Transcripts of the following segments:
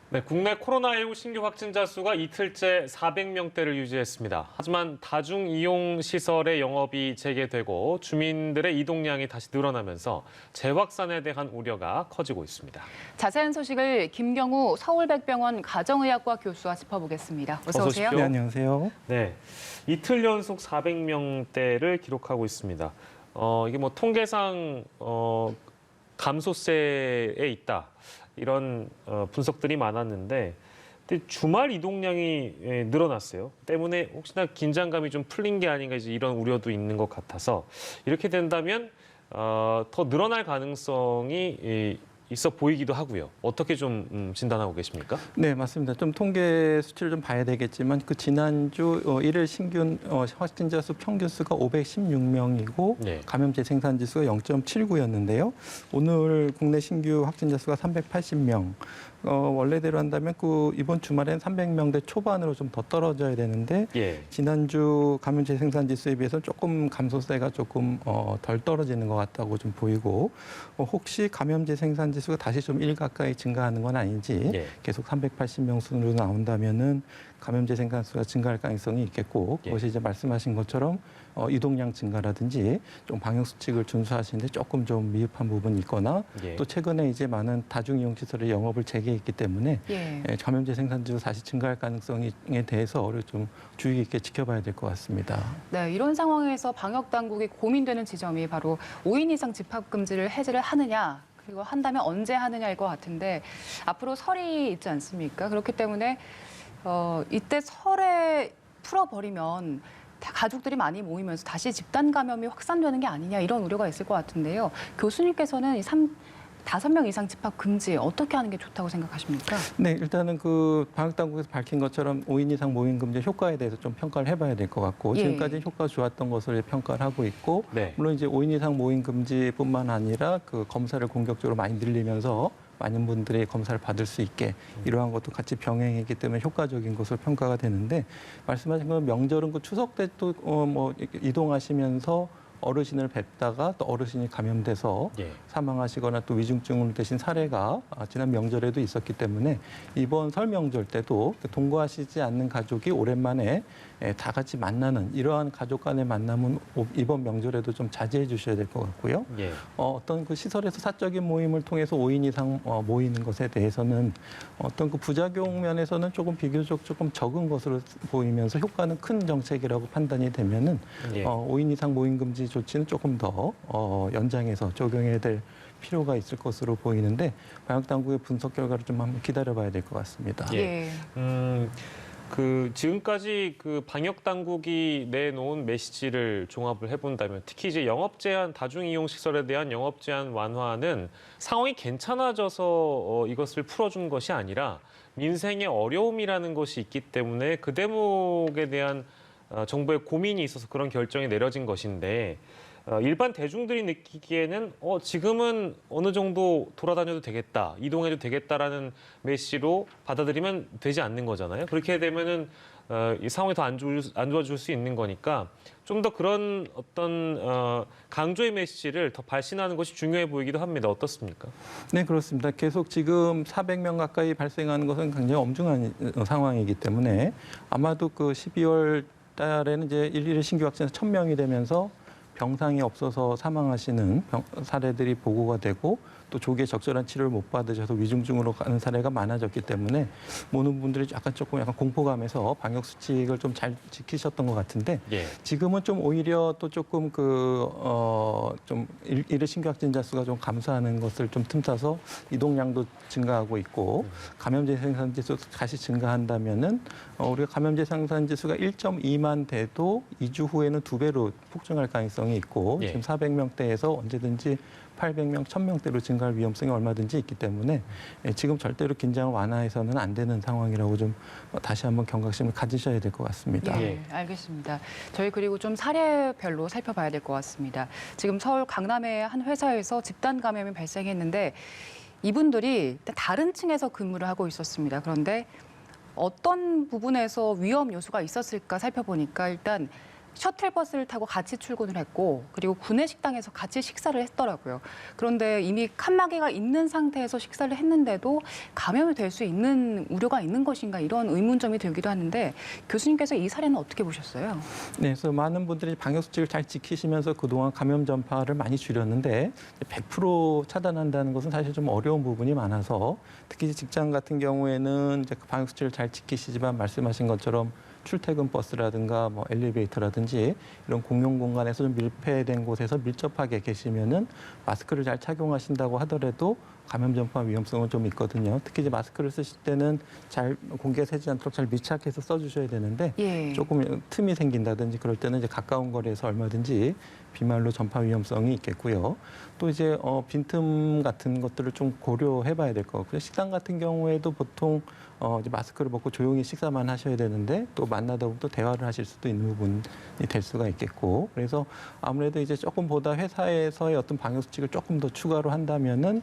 네, 국내 코로나19 신규 확진자 수가 이틀째 400명대를 유지했습니다. 하지만 다중이용시설의 영업이 재개되고 주민들의 이동량이 다시 늘어나면서 재확산에 대한 우려가 커지고 있습니다. 자세한 소식을 김경우 서울백병원 가정의학과 교수와 짚어보겠습니다. 어서 오세요. 오십시오. 네, 안녕하세요. 네, 이틀 연속 400명대를 기록하고 있습니다. 이게 뭐 통계상 감소세에 있다. 이런 분석들이 많았는데 근데 주말 이동량이 늘어났어요. 때문에 혹시나 긴장감이 좀 풀린 게 아닌가 이제 이런 우려도 있는 것 같아서 이렇게 된다면 더 늘어날 가능성이 있어 보이기도 하고요. 어떻게 좀 진단하고 계십니까? 네, 맞습니다. 좀 통계 수치를 좀 봐야 되겠지만 그 지난주 일일 신규 확진자 수 평균 수가 516명이고 네. 감염제 생산 지수가 0.79였는데요. 오늘 국내 신규 확진자 수가 380명. 원래대로 한다면 그 이번 주말엔 300명대 초반으로 좀 더 떨어져야 되는데 예. 지난주 감염제 생산 지수에 비해서 조금 감소세가 조금 덜 떨어지는 것 같다고 좀 보이고 혹시 감염제 생산 지수가 다시 좀 1 가까이 증가하는 건 아닌지 예. 계속 380명 순으로 나온다면은 감염제 생산 수가 증가할 가능성이 있겠고 그것이 이제 말씀하신 것처럼 이동량 증가라든지 좀 방역 수칙을 준수하시는데 조금 좀 미흡한 부분이 있거나 예. 또 최근에 이제 많은 다중이용시설의 영업을 재개했기 때문에 예. 감염제 생산지수 다시 증가할 가능성에 대해서 좀 주의 깊게 지켜봐야 될 것 같습니다. 네, 이런 상황에서 방역 당국이 고민되는 지점이 바로 5인 이상 집합 금지를 해제를 하느냐, 그리고 한다면 언제 하느냐일 것 같은데 앞으로 설이 있지 않습니까? 그렇기 때문에 이때 설에 풀어버리면 가족들이 많이 모이면서 다시 집단 감염이 확산되는 게 아니냐 이런 우려가 있을 것 같은데요. 교수님께서는 5명 이상 집합 금지 어떻게 하는 게 좋다고 생각하십니까? 네, 일단은 그 방역당국에서 밝힌 것처럼 5인 이상 모임 금지 효과에 대해서 좀 평가를 해봐야 될 것 같고 예. 지금까지 효과 좋았던 것을 평가를 하고 있고 네. 물론 이제 5인 이상 모임 금지뿐만 아니라 그 검사를 공격적으로 많이 늘리면서 많은 분들이 검사를 받을 수 있게 이러한 것도 같이 병행했기 때문에 효과적인 것으로 평가가 되는데 말씀하신 건 명절은 그 추석 때 또 뭐 이동하시면서 어르신을 뵙다가 또 어르신이 감염돼서 예. 사망하시거나 또 위중증으로 되신 사례가 지난 명절에도 있었기 때문에 이번 설 명절 때도 동거하시지 않는 가족이 오랜만에 다 같이 만나는 이러한 가족 간의 만남은 이번 명절에도 좀 자제해 주셔야 될 것 같고요. 예. 어떤 그 시설에서 사적인 모임을 통해서 5인 이상 모이는 것에 대해서는 어떤 그 부작용 면에서는 조금 비교적 조금 적은 것으로 보이면서 효과는 큰 정책이라고 판단이 되면은 예. 5인 이상 모임 금지 조치는 조금 더 연장해서 적용해야 될 필요가 있을 것으로 보이는데 방역 당국의 분석 결과를 좀 한번 기다려봐야 될 것 같습니다. 예. 지금까지 그 방역 당국이 내놓은 메시지를 종합을 해본다면 특히 이제 영업 제한, 다중이용 시설에 대한 영업 제한 완화는 상황이 괜찮아져서 이것을 풀어준 것이 아니라 민생의 어려움이라는 것이 있기 때문에 그 대목에 대한 정부의 고민이 있어서 그런 결정이 내려진 것인데 일반 대중들이 느끼기에는 지금은 어느 정도 돌아다녀도 되겠다, 이동해도 되겠다라는 메시지로 받아들이면 되지 않는 거잖아요. 그렇게 되면은 이 상황이 더 안 좋아질 수 있는 거니까 좀 더 그런 어떤 강조의 메시지를 더 발신하는 것이 중요해 보이기도 합니다. 어떻습니까? 네, 그렇습니다. 계속 지금 400명 가까이 발생하는 것은 굉장히 엄중한 상황이기 때문에 아마도 그 12월 달에는 이제 일일 신규 확진자 1,000명이 되면서 병상이 없어서 사망하시는 사례들이 보고가 되고 또 조기에 적절한 치료를 못 받으셔서 위중증으로 가는 사례가 많아졌기 때문에 모든 분들이 약간 공포감에서 방역 수칙을 좀 잘 지키셨던 것 같은데 예. 지금은 좀 오히려 또 조금 좀 일일 신규 확진자 수가 좀 감소하는 것을 좀 틈타서 이동량도 증가하고 있고 감염제 생산 지수 다시 증가한다면은 우리가 감염제 생산 지수가 1.2만 돼도 2주 후에는 2배로 폭증할 가능성이 있고 예. 지금 400명대에서 언제든지 800명, 1000명대로 증가할 위험성이 얼마든지 있기 때문에 지금 절대로 긴장을 완화해서는 안 되는 상황이라고 좀 다시 한번 경각심을 가지셔야 될 것 같습니다. 예, 알겠습니다. 저희 그리고 좀 사례별로 살펴봐야 될 것 같습니다. 지금 서울 강남의 한 회사에서 집단 감염이 발생했는데 이분들이 다른 층에서 근무를 하고 있었습니다. 그런데 어떤 부분에서 위험 요소가 있었을까 살펴보니까 일단 셔틀버스를 타고 같이 출근을 했고 그리고 구내 식당에서 같이 식사를 했더라고요. 그런데 이미 칸막이가 있는 상태에서 식사를 했는데도 감염이 될 수 있는 우려가 있는 것인가 이런 의문점이 들기도 하는데 교수님께서 이 사례는 어떻게 보셨어요? 네, 그래서 많은 분들이 방역수칙을 잘 지키시면서 그동안 감염 전파를 많이 줄였는데 100% 차단한다는 것은 사실 좀 어려운 부분이 많아서 특히 직장 같은 경우에는 이제 그 방역수칙을 잘 지키시지만 말씀하신 것처럼 출퇴근 버스라든가 뭐 엘리베이터라든지 이런 공용 공간에서 좀 밀폐된 곳에서 밀접하게 계시면은 마스크를 잘 착용하신다고 하더라도 감염 전파 위험성은 좀 있거든요. 특히 이제 마스크를 쓰실 때는 잘 공기가 새지 않도록 잘 밀착해서 써주셔야 되는데 예. 조금 틈이 생긴다든지 그럴 때는 이제 가까운 거리에서 얼마든지 비말로 전파 위험성이 있겠고요. 또 이제 빈틈 같은 것들을 좀 고려해봐야 될 것 같고요. 식당 같은 경우에도 보통 이제 마스크를 벗고 조용히 식사만 하셔야 되는데 또 만나다 보면 또 대화를 하실 수도 있는 부분이 될 수가 있겠고 그래서 아무래도 이제 조금보다 회사에서의 어떤 방역 수칙을 조금 더 추가로 한다면은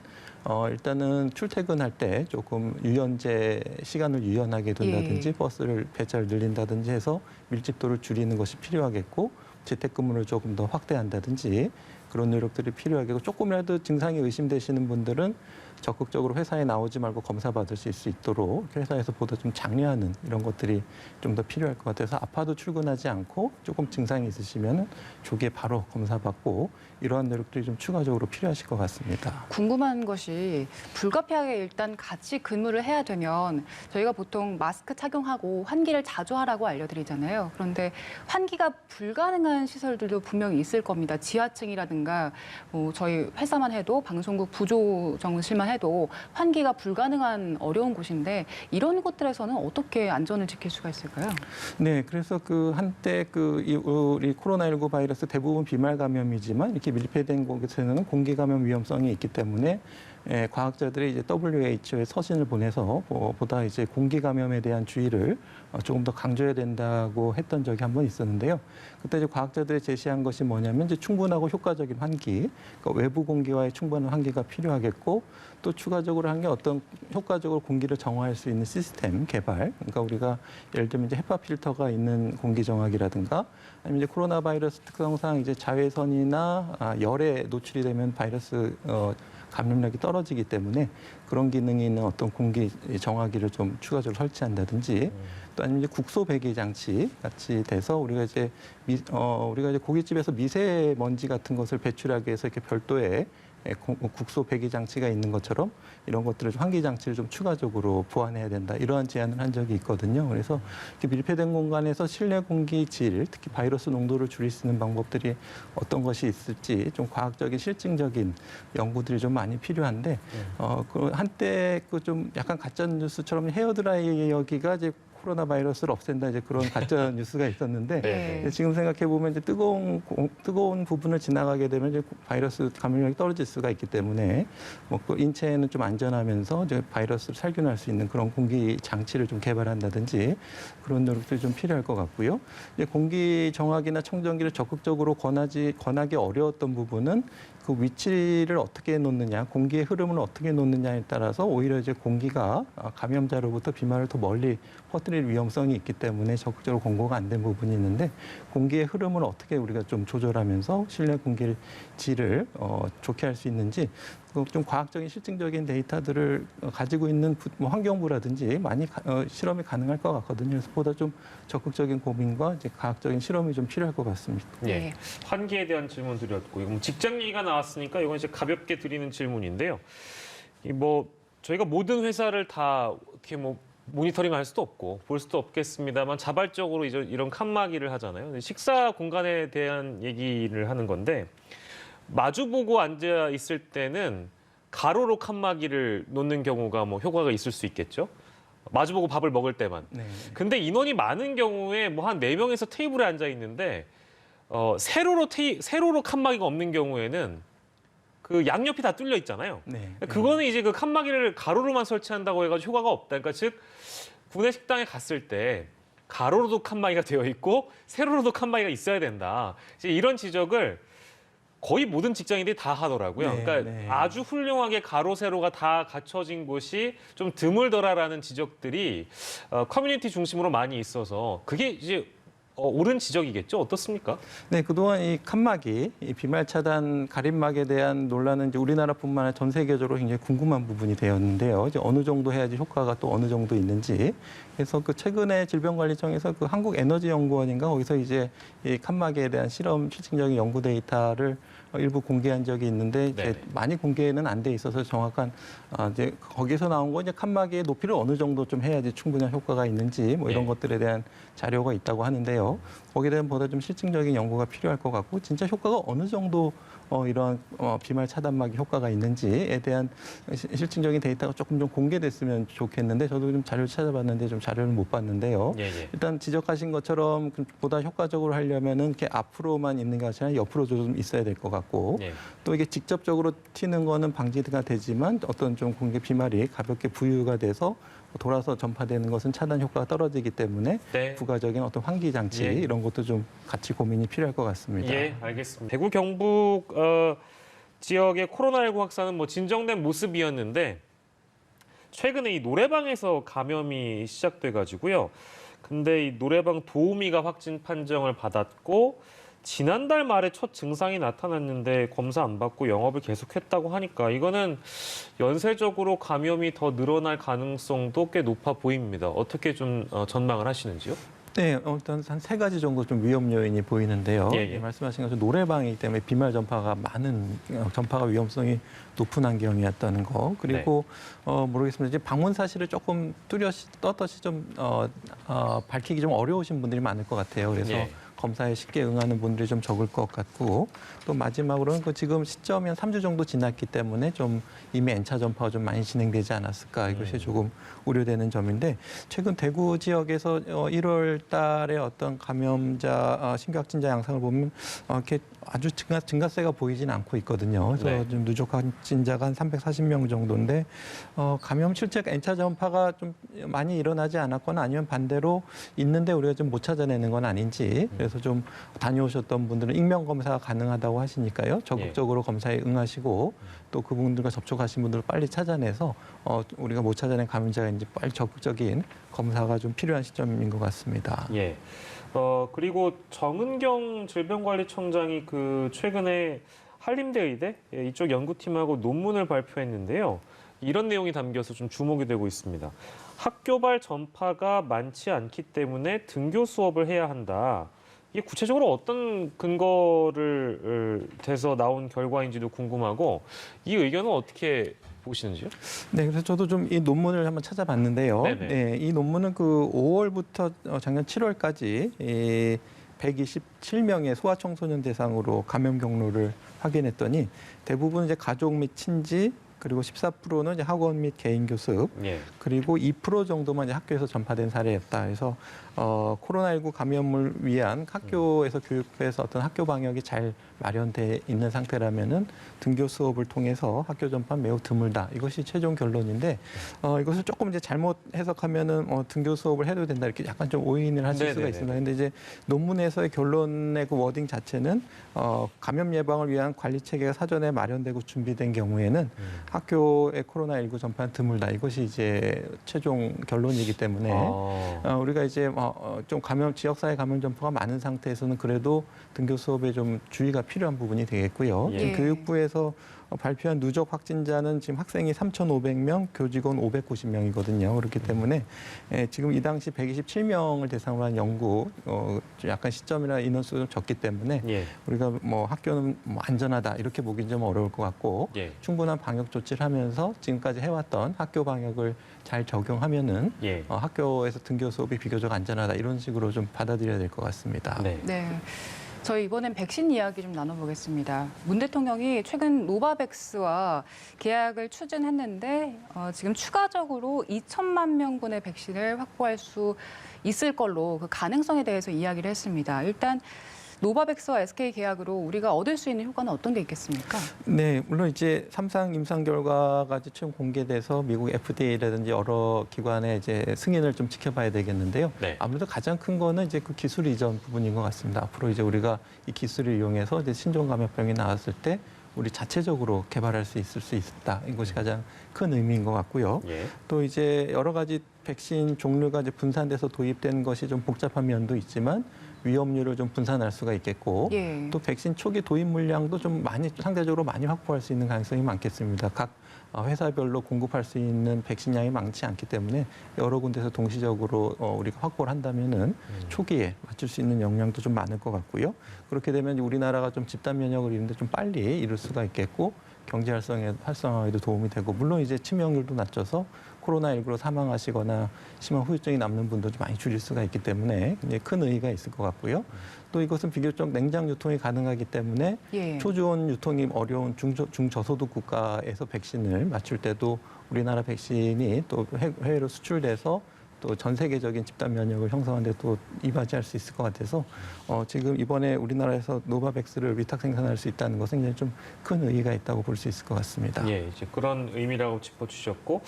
일단은 출퇴근할 때 조금 유연제 시간을 유연하게 둔다든지 예. 버스를 배차를 늘린다든지 해서 밀집도를 줄이는 것이 필요하겠고 재택근무를 조금 더 확대한다든지 그런 노력들이 필요하겠고 조금이라도 증상이 의심되시는 분들은 적극적으로 회사에 나오지 말고 검사 받으실 수 있도록 회사에서 보다 좀 장려하는 이런 것들이 좀 더 필요할 것 같아서 아파도 출근하지 않고 조금 증상이 있으시면 조기에 바로 검사 받고 이러한 노력들이 좀 추가적으로 필요하실 것 같습니다. 궁금한 것이 불가피하게 일단 같이 근무를 해야 되면 저희가 보통 마스크 착용하고 환기를 자주 하라고 알려드리잖아요. 그런데 환기가 불가능한 시설들도 분명히 있을 겁니다. 지하층이라든가 저희 회사만 해도 방송국 부조정실만 해도 환기가 불가능한 어려운 곳인데 이런 곳들에서는 어떻게 안전을 지킬 수가 있을까요? 네, 그래서 그 한때 우리 코로나19 바이러스 대부분 비말 감염이지만 이렇게 밀폐된 곳에서는 공기 감염 위험성이 있기 때문에 과학자들이 이제 WHO에 서신을 보내서 보다 이제 공기 감염에 대한 주의를 조금 더 강조해야 된다고 했던 적이 한 번 있었는데요. 그때 이제 과학자들이 제시한 것이 뭐냐면 이제 충분하고 효과적인 환기, 그러니까 외부 공기와의 충분한 환기가 필요하겠고 또 추가적으로 한 게 어떤 효과적으로 공기를 정화할 수 있는 시스템 개발. 그러니까 우리가 예를 들면 이제 헤파 필터가 있는 공기 정화기라든가 아니면 이제 코로나 바이러스 특성상 이제 자외선이나 열에 노출이 되면 바이러스 감염력이 떨어지기 때문에 그런 기능이 있는 어떤 공기 정화기를 좀 추가적으로 설치한다든지 또 아니면 이제 국소 배기 장치 같이 돼서 우리가 이제 고깃집에서 미세먼지 같은 것을 배출하기 위해서 이렇게 별도의 국소 배기 장치가 있는 것처럼 이런 것들을 환기 장치를 좀 추가적으로 보완해야 된다 이러한 제안을 한 적이 있거든요. 그래서 이렇게 밀폐된 공간에서 실내 공기 질, 특히 바이러스 농도를 줄일 수 있는 방법들이 어떤 것이 있을지 좀 과학적인 실증적인 연구들이 좀 많이 필요한데 그 한때 그 좀 약간 가짜 뉴스처럼 헤어드라이어기가 이제 코로나 바이러스를 없앤다 이제 그런 가짜 뉴스가 있었는데 네. 지금 생각해 보면 이제 뜨거운 부분을 지나가게 되면 이제 바이러스 감염력이 떨어질 수가 있기 때문에 그 인체에는 좀 안전하면서 이제 바이러스를 살균할 수 있는 그런 공기 장치를 좀 개발한다든지 그런 노력들이 좀 필요할 것 같고요. 이제 공기 정화기나 청정기를 적극적으로 권하기 어려웠던 부분은 그 위치를 어떻게 놓느냐, 공기의 흐름을 어떻게 놓느냐에 따라서 오히려 이제 공기가 감염자로부터 비말을 더 멀리 퍼뜨릴 위험성이 있기 때문에 적극적으로 공고가 안 된 부분이 있는데 공기의 흐름을 어떻게 우리가 좀 조절하면서 실내 공기 질을 좋게 할 수 있는지 좀 과학적인 실증적인 데이터들을 가지고 있는 환경부라든지 많이 실험이 가능할 것 같거든요. 그래서 보다 좀 적극적인 고민과 이제 과학적인 실험이 좀 필요할 것 같습니다. 예. 환기에 대한 질문 드렸고 이거 직장 얘기가 나왔으니까 이건 이제 가볍게 드리는 질문인데요. 저희가 모든 회사를 다 이렇게 모니터링할 수도 없고 볼 수도 없겠습니다만 자발적으로 이런 칸막이를 하잖아요. 식사 공간에 대한 얘기를 하는 건데 마주보고 앉아 있을 때는 가로로 칸막이를 놓는 경우가 효과가 있을 수 있겠죠. 마주보고 밥을 먹을 때만. 네. 근데 인원이 많은 경우에 한 4명에서 테이블에 앉아 있는데 세로로 칸막이가 없는 경우에는 그 양옆이 다 뚫려 있잖아요. 네. 그거는 이제 그 칸막이를 가로로만 설치한다고 해가지고 효과가 없다. 그러니까 즉 구내 식당에 갔을 때 가로로도 칸막이가 되어 있고 세로로도 칸막이가 있어야 된다. 이제 이런 지적을 거의 모든 직장인들이 다 하더라고요. 네, 그러니까 네. 아주 훌륭하게 가로 세로가 다 갖춰진 곳이 좀 드물더라라는 지적들이 커뮤니티 중심으로 많이 있어서 그게 이제 옳은 지적이겠죠? 어떻습니까? 네, 그동안 이 칸막이, 이 비말 차단 가림막에 대한 논란은 이제 우리나라뿐만 아니라 전 세계적으로 굉장히 궁금한 부분이 되었는데요. 이제 어느 정도 해야지 효과가 또 어느 정도 있는지. 그래서 그 최근에 질병관리청에서 그 한국에너지연구원인가 거기서 이제 이 칸막이에 대한 실험 실증적인 연구 데이터를 일부 공개한 적이 있는데 이제 네네. 많이 공개는 안 돼 있어서 정확한 이제 거기서 나온 거 이제 칸막이의 높이를 어느 정도 좀 해야지 충분한 효과가 있는지 뭐 이런 예. 것들에 대한 자료가 있다고 하는데요. 거기에 대한 보다 좀 실증적인 연구가 필요할 것 같고 진짜 효과가 어느 정도 이런 비말 차단막이 효과가 있는지에 대한 실증적인 데이터가 조금 좀 공개됐으면 좋겠는데 저도 좀 자료를 찾아봤는데 좀 자료를 못 봤는데요. 예, 예. 일단 지적하신 것처럼 보다 효과적으로 하려면은 이렇게 앞으로만 있는 게 아니라 옆으로도 좀 있어야 될 것 같고 예. 또 이게 직접적으로 튀는 거는 방지가 되지만 어떤 좀 공개 비말이 가볍게 부유가 돼서 돌아서 전파되는 것은 차단 효과가 떨어지기 때문에 네. 부가적인 어떤 환기 장치 예. 이런 것도 좀 같이 고민이 필요할 것 같습니다. 예, 알겠습니다. 대구 경북 지역의 코로나19 확산은 뭐 진정된 모습이었는데 최근에 이 노래방에서 감염이 시작돼 가지고요. 근데 이 노래방 도우미가 확진 판정을 받았고 지난달 말에 첫 증상이 나타났는데 검사 안 받고 영업을 계속했다고 하니까 이거는 연쇄적으로 감염이 더 늘어날 가능성도 꽤 높아 보입니다. 어떻게 좀 전망을 하시는지요? 네, 일단 한 세 가지 정도 좀 위험 요인이 보이는데요. 예, 예. 말씀하신 것처럼 노래방이기 때문에 비말 전파가 많은 전파가 위험성이 높은 환경이었다는 거. 그리고 모르겠습니다. 이제 방문 사실을 조금 떳떳이 좀 밝히기 좀 어려우신 분들이 많을 것 같아요. 그래서 예. 검사에 쉽게 응하는 분들이 좀 적을 것 같고 또 마지막으로는 그 지금 시점이 한 3주 정도 지났기 때문에 좀 이미 N차 전파가 좀 많이 진행되지 않았을까 이것이 조금 우려되는 점인데 최근 대구 지역에서 1월 달에 어떤 감염자 신규 확진자 양상을 보면 이렇게 아주 증가세가 보이진 않고 있거든요. 그래서 네. 좀 누적 확진자가 한 340명 정도인데 감염 실제 N차 전파가 좀 많이 일어나지 않았거나 아니면 반대로 있는데 우리가 좀 못 찾아내는 건 아닌지 그래서 좀 다녀오셨던 분들은 익명 검사가 가능하다고 하시니까요. 적극적으로 검사에 응하시고 또 그분들과 접촉하신 분들을 빨리 찾아내서 우리가 못 찾아낸 감염자가 이제 빨리 적극적인 검사가 좀 필요한 시점인 것 같습니다. 예. 그리고 정은경 질병관리청장이 그 최근에 한림대의대 이쪽 연구팀하고 논문을 발표했는데요. 이런 내용이 담겨서 좀 주목이 되고 있습니다. 학교발 전파가 많지 않기 때문에 등교 수업을 해야 한다. 이게 구체적으로 어떤 근거를 대서 나온 결과인지도 궁금하고 이 의견은 어떻게 보시는지요? 네, 그래서 저도 좀 이 논문을 한번 찾아봤는데요. 네네. 네, 이 논문은 그 5월부터 작년 7월까지 127명의 소아청소년 대상으로 감염 경로를 확인했더니 대부분 이제 가족 및 친지 그리고 14%는 이제 학원 및 개인 교습, 예. 그리고 2% 정도만 이제 학교에서 전파된 사례였다. 그래서 코로나19 감염을 위한 학교에서 교육부에서 어떤 학교 방역이 잘 마련돼 있는 상태라면은 등교 수업을 통해서 학교 전파 매우 드물다. 이것이 최종 결론인데 이것을 조금 이제 잘못 해석하면은 등교 수업을 해도 된다 이렇게 약간 좀 오인을 하실 수가 네네네. 있습니다. 근데 이제 논문에서의 결론의 그 워딩 자체는 감염 예방을 위한 관리 체계가 사전에 마련되고 준비된 경우에는 학교의 코로나19 전파는 드물다. 이것이 이제 최종 결론이기 때문에 우리가 이제 좀 지역사회 감염 전파가 많은 상태에서는 그래도 등교 수업에 좀 주의가 필요한 부분이 되겠고요. 예. 지금 교육부에서 발표한 누적 확진자는 지금 학생이 3,500명, 교직원 590명이거든요. 그렇기 때문에 지금 이 당시 127명을 대상으로 한 연구, 좀 약간 시점이나 인원수가 좀 적기 때문에 예. 우리가 뭐 학교는 뭐 안전하다 이렇게 보기는 좀 어려울 것 같고 예. 충분한 방역 조치를 하면서 지금까지 해왔던 학교 방역을 잘 적용하면은 예. 학교에서 등교 수업이 비교적 안전하다 이런 식으로 좀 받아들여야 될 것 같습니다. 네. 네. 저희 이번엔 백신 이야기 좀 나눠보겠습니다. 문 대통령이 최근 노바백스와 계약을 추진했는데 지금 추가적으로 2천만 명분의 백신을 확보할 수 있을 걸로 그 가능성에 대해서 이야기를 했습니다. 일단 노바백스와 SK 계약으로 우리가 얻을 수 있는 효과는 어떤 게 있겠습니까? 네, 물론 이제 3상 임상 결과가 이제 처음 공개돼서 미국 FDA라든지 여러 기관의 이제 승인을 좀 지켜봐야 되겠는데요. 네. 아무래도 가장 큰 거는 이제 그 기술 이전 부분인 것 같습니다. 앞으로 이제 우리가 이 기술을 이용해서 이제 신종 감염병이 나왔을 때 우리 자체적으로 개발할 수 있다. 이것이 가장 큰 의미인 것 같고요. 예. 또 이제 여러 가지 백신 종류가 이제 분산돼서 도입된 것이 좀 복잡한 면도 있지만 위험률을 좀 분산할 수가 있겠고 예. 또 백신 초기 도입 물량도 좀 상대적으로 많이 확보할 수 있는 가능성이 많겠습니다. 각 회사별로 공급할 수 있는 백신량이 많지 않기 때문에 여러 군데서 동시적으로 우리가 확보를 한다면은 초기에 맞출 수 있는 역량도 좀 많을 것 같고요. 그렇게 되면 우리나라가 좀 집단 면역을 이루는데 좀 빨리 이룰 수가 있겠고 경제 활성화에도 도움이 되고 물론 이제 치명률도 낮춰서 코로나19로 사망하시거나 심한 후유증이 남는 분도 좀 많이 줄일 수가 있기 때문에 굉장히 큰 의의가 있을 것 같고요. 또 이것은 비교적 냉장 유통이 가능하기 때문에 예. 초저온 유통이 어려운 중저소득 국가에서 백신을 맞출 때도 우리나라 백신이 또 해외로 수출돼서 또 전 세계적인 집단 면역을 형성하는 데 또 이바지할 수 있을 것 같아서 지금 이번에 우리나라에서 노바백스를 위탁 생산할 수 있다는 것은 굉장히 좀 큰 의의가 있다고 볼 수 있을 것 같습니다. 예, 이제 그런 의미라고 짚어주셨고,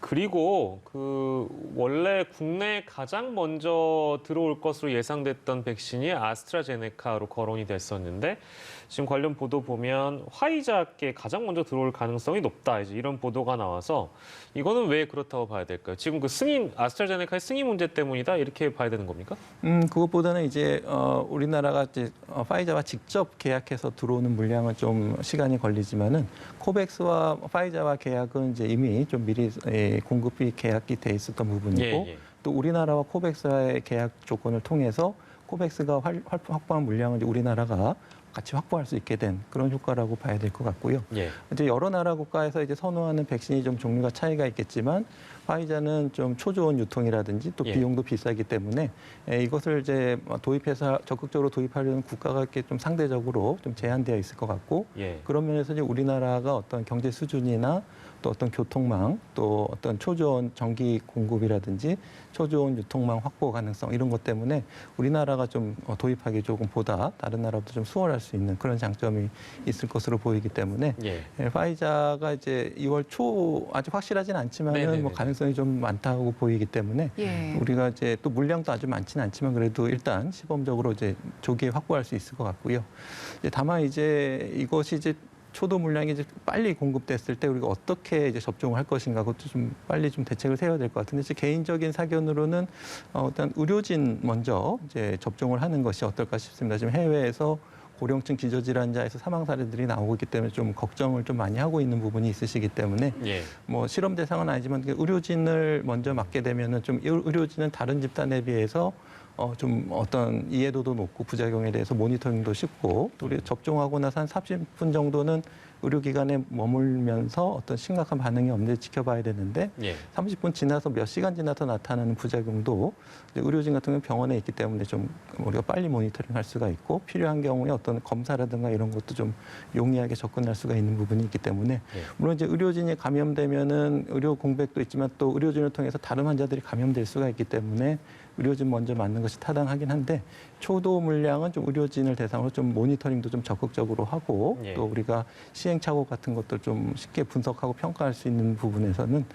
그리고 그 원래 국내에 가장 먼저 들어올 것으로 예상됐던 백신이 아스트라제네카로 거론이 됐었는데, 지금 관련 보도 보면 화이자께 가장 먼저 들어올 가능성이 높다, 이제 이런 보도가 나와서 이거는 왜 그렇다고 봐야 될까요? 지금 그 아스트라제네카의 승인 문제 때문이다, 이렇게 봐야 되는 겁니까? 그것보다는 이제 우리나라가 이제 파이자와 직접 계약해서 들어오는 물량은 좀 시간이 걸리지만은 코백스와 파이자와 계약은 이제 이미 좀 미리 공급이 계약이 돼 있었던 부분이고 예. 또 우리나라와 코백스와의 계약 조건을 통해서 코백스가 확보한 물량을 이제 우리나라가 같이 확보할 수 있게 된 그런 효과라고 봐야 될 것 같고요. 예. 이제 여러 나라 국가에서 이제 선호하는 백신이 좀 종류가 차이가 있겠지만 화이자는 좀 초저온 유통이라든지 또 예. 비용도 비싸기 때문에 이것을 이제 도입해서 적극적으로 도입하려는 국가가 이렇게 좀 상대적으로 좀 제한되어 있을 것 같고 예. 그런 면에서 이제 우리나라가 어떤 경제 수준이나 또 어떤 교통망 또 어떤 초저온 전기 공급이라든지 초저온 유통망 확보 가능성 이런 것 때문에 우리나라가 좀 도입하기 조금 보다 다른 나라보다 좀 수월할 수 있는 그런 장점이 있을 것으로 보이기 때문에 예. 파이자가 이제 2월 초 아직 확실하진 않지만은 네네네. 뭐 가능성이 좀 많다고 보이기 때문에 예. 우리가 이제 또 물량도 아주 많지는 않지만 그래도 일단 시범적으로 이제 조기에 확보할 수 있을 것 같고요. 다만 이제 이것이 이제 초도 물량이 이제 빨리 공급됐을 때 우리가 어떻게 이제 접종을 할 것인가 그것도 좀 빨리 좀 대책을 세워야 될 것 같은데 제 개인적인 사견으로는 일단 의료진 먼저 이제 접종을 하는 것이 어떨까 싶습니다. 지금 해외에서 고령층 기저질환자에서 사망 사례들이 나오고 있기 때문에 좀 걱정을 좀 많이 하고 있는 부분이 있으시기 때문에 예. 뭐 실험 대상은 아니지만 의료진을 먼저 맡게 되면은 좀 의료진은 다른 집단에 비해서 좀 어떤 이해도도 높고 부작용에 대해서 모니터링도 쉽고 또 우리 접종하고 나서 한 30분 정도는 의료기관에 머물면서 어떤 심각한 반응이 없는지 지켜봐야 되는데 예. 30분 지나서 몇 시간 지나서 나타나는 부작용도 이제 의료진 같은 경우는 병원에 있기 때문에 좀 우리가 빨리 모니터링할 수가 있고 필요한 경우에 어떤 검사라든가 이런 것도 좀 용이하게 접근할 수가 있는 부분이 있기 때문에 물론 이제 의료진이 감염되면은 의료 공백도 있지만 또 의료진을 통해서 다른 환자들이 감염될 수가 있기 때문에 의료진 먼저 맞는 것이 타당하긴 한데 초도 물량은 좀 의료진을 대상으로 좀 모니터링도 좀 적극적으로 하고 예. 또 우리가 시행착오 같은 것들 좀 쉽게 분석하고 평가할 수 있는 부분에서는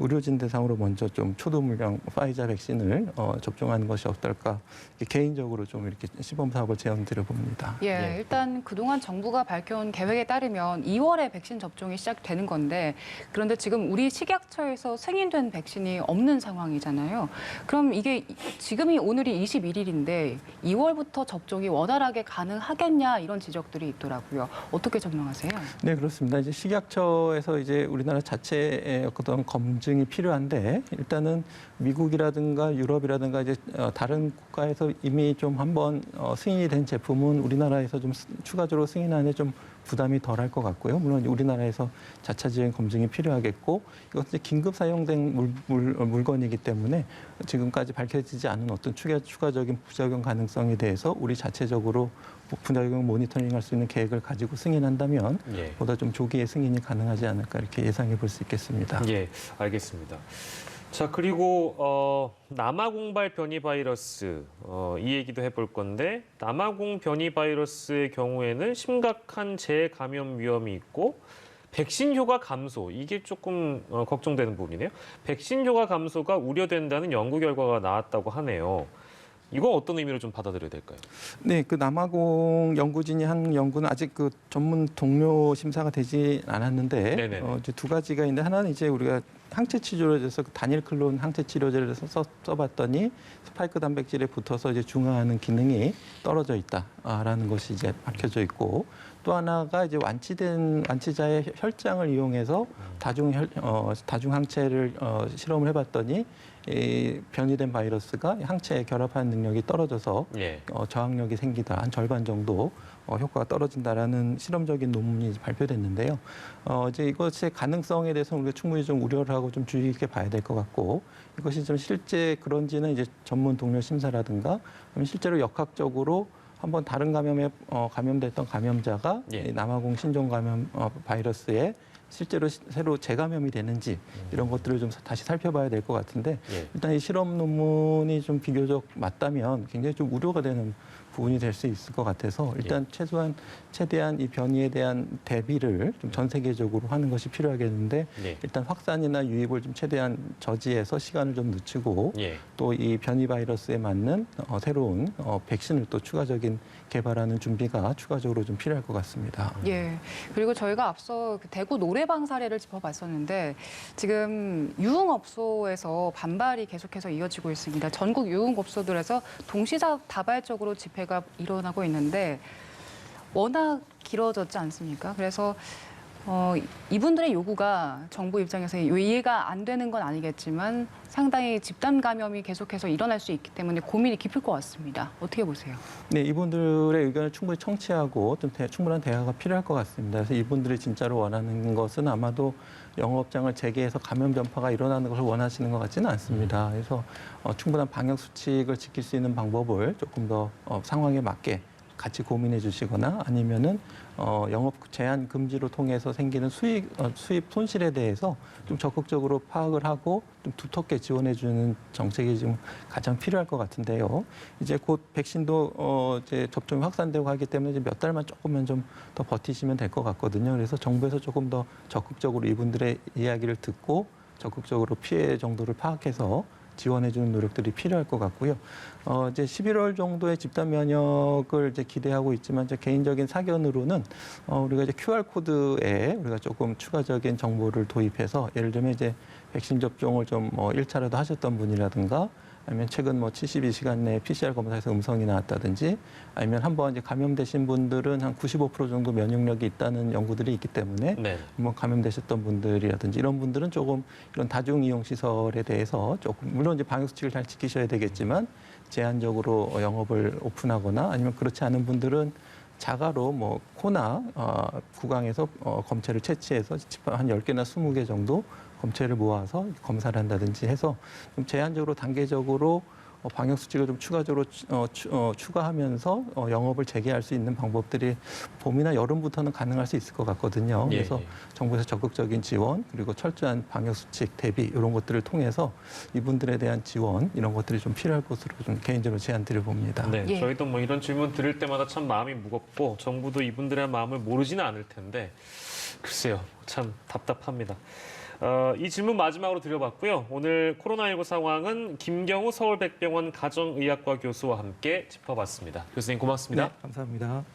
의료진 대상으로 먼저 좀 초도 물량 파이자 백신을 접종하는 것이 어떨까 개인적으로 좀 이렇게 시범 사업을 제안드려 봅니다. 예, 예. 일단 그동안 정부가 밝혀온 계획에 따르면 2월에 백신 접종이 시작되는 건데 그런데 지금 우리 식약처에서 승인된 백신이 없는 상황이잖아요. 그럼 이게 지금이 오늘이 21일인데 2월부터 접종이 원활하게 가능하겠냐 이런 지적들이 있더라고요. 어떻게 전망하세요? 네, 그렇습니다. 이제 식약처에서 이제 우리나라 자체의 어떤 검증이 필요한데 일단은 미국이라든가 유럽이라든가 이제 다른 국가에서 이미 좀 한번 승인이 된 제품은 우리나라에서 좀 추가적으로 승인하는데 좀 부담이 덜할 것 같고요. 물론 우리나라에서 자차지행 검증이 필요하겠고 이것은 이제 긴급 사용된 물건이기 때문에 지금까지 밝혀지지 않은 어떤 추가적인 부작용 가능성에 대해서 우리 자체적으로 부작용 모니터링할 수 있는 계획을 가지고 승인한다면 예. 보다 좀 조기에 승인이 가능하지 않을까 이렇게 예상해 볼 수 있겠습니다. 예, 알겠습니다. 자, 그리고 남아공발 변이 바이러스 이 얘기도 해볼 건데 남아공 변이 바이러스의 경우에는 심각한 재감염 위험이 있고 백신 효과 감소 이게 조금 걱정되는 부분이네요. 백신 효과 감소가 우려된다는 연구 결과가 나왔다고 하네요. 이거 어떤 의미로 좀 받아들여야 될까요? 네, 그 남아공 연구진이 한 연구는 아직 그 전문 동료 심사가 되지 않았는데 네네네. 이제 두 가지가 있는데 하나는 이제 우리가 항체 치료제에서 그 다닐 클론 항체 치료제를 써봤더니 스파이크 단백질에 붙어서 이제 중화하는 기능이 떨어져 있다라는 것이 이제 밝혀져 있고 또 하나가 이제 완치자의 혈장을 이용해서 다중 항체를 실험을 해봤더니 이 변이된 바이러스가 항체에 결합하는 능력이 떨어져서 예. 저항력이 생기다 한 절반 정도 효과가 떨어진다라는 실험적인 논문이 발표됐는데요. 이제 이것의 가능성에 대해서 우리가 충분히 좀 우려를 하고 좀 주의 깊게 봐야 될 것 같고 이것이 좀 실제 그런지는 이제 전문 동료 심사라든가 아니면 실제로 역학적으로 한번 다른 감염에 감염됐던 감염자가 예. 이 남아공 신종 감염 바이러스에 실제로 새로 재감염이 되는지 이런 것들을 좀 다시 살펴봐야 될 것 같은데 예. 일단 이 실험 논문이 좀 비교적 맞다면 굉장히 좀 우려가 되는 부분이 될 수 있을 것 같아서 일단 최대한 이 변이에 대한 대비를 좀 전 세계적으로 하는 것이 필요하겠는데 예. 일단 확산이나 유입을 좀 최대한 저지해서 시간을 좀 늦추고 예. 또 이 변이 바이러스에 맞는 새로운 백신을 또 추가적인 개발하는 준비가 추가적으로 좀 필요할 것 같습니다. 예. 그리고 저희가 앞서 그 대구 노래방 사례를 짚어봤었는데 지금 유흥업소에서 반발이 계속해서 이어지고 있습니다. 전국 유흥업소들에서 동시다발적으로 집회가 일어나고 있는데 워낙 길어졌지 않습니까? 그래서 이분들의 요구가 정부 입장에서 이해가 안 되는 건 아니겠지만 상당히 집단 감염이 계속해서 일어날 수 있기 때문에 고민이 깊을 것 같습니다. 어떻게 보세요? 네, 이분들의 의견을 충분히 청취하고 좀 충분한 대화가 필요할 것 같습니다. 그래서 이분들이 진짜로 원하는 것은 아마도 영업장을 재개해서 감염 전파가 일어나는 것을 원하시는 것 같지는 않습니다. 그래서 충분한 방역 수칙을 지킬 수 있는 방법을 조금 더 상황에 맞게 같이 고민해 주시거나 아니면은 영업 제한 금지로 통해서 생기는 수입 손실에 대해서 좀 적극적으로 파악을 하고 좀 두텁게 지원해 주는 정책이 지금 가장 필요할 것 같은데요. 이제 곧 백신도 이제 접종이 확산되고 하기 때문에 이제 몇 달만 조금만 좀 더 버티시면 될 것 같거든요. 그래서 정부에서 조금 더 적극적으로 이분들의 이야기를 듣고 적극적으로 피해 정도를 파악해서 지원해주는 노력들이 필요할 것 같고요. 이제 11월 정도의 집단 면역을 이제 기대하고 있지만 제 개인적인 사견으로는 우리가 이제 QR 코드에 우리가 조금 추가적인 정보를 도입해서 예를 들면 이제 백신 접종을 좀 1차라도 하셨던 분이라든가 아니면 최근 72시간 내에 PCR 검사에서 음성이 나왔다든지 아니면 한번 이제 감염되신 분들은 한 95% 정도 면역력이 있다는 연구들이 있기 때문에 네. 한번 감염되셨던 분들이라든지 이런 분들은 조금 이런 다중 이용 시설에 대해서 조금 물론 이제 방역 수칙을 잘 지키셔야 되겠지만 제한적으로 영업을 오픈하거나 아니면 그렇지 않은 분들은 자가로 코나 구강에서 검체를 채취해서 한 10개나 20개 정도 검체를 모아서 검사를 한다든지 해서 좀 제한적으로 단계적으로 방역 수칙을 좀 추가적으로 추가하면서 영업을 재개할 수 있는 방법들이 봄이나 여름부터는 가능할 수 있을 것 같거든요. 예, 그래서 예. 정부에서 적극적인 지원 그리고 철저한 방역 수칙 대비 이런 것들을 통해서 이분들에 대한 지원 이런 것들이 좀 필요할 것으로 좀 개인적으로 제안 드려봅니다. 네, 예. 저희도 이런 질문 들을 때마다 참 마음이 무겁고 정부도 이분들의 마음을 모르지는 않을 텐데 글쎄요, 참 답답합니다. 이 질문 마지막으로 드려봤고요. 오늘 코로나19 상황은 김경우 서울백병원 가정의학과 교수와 함께 짚어봤습니다. 교수님 고맙습니다. 네, 감사합니다.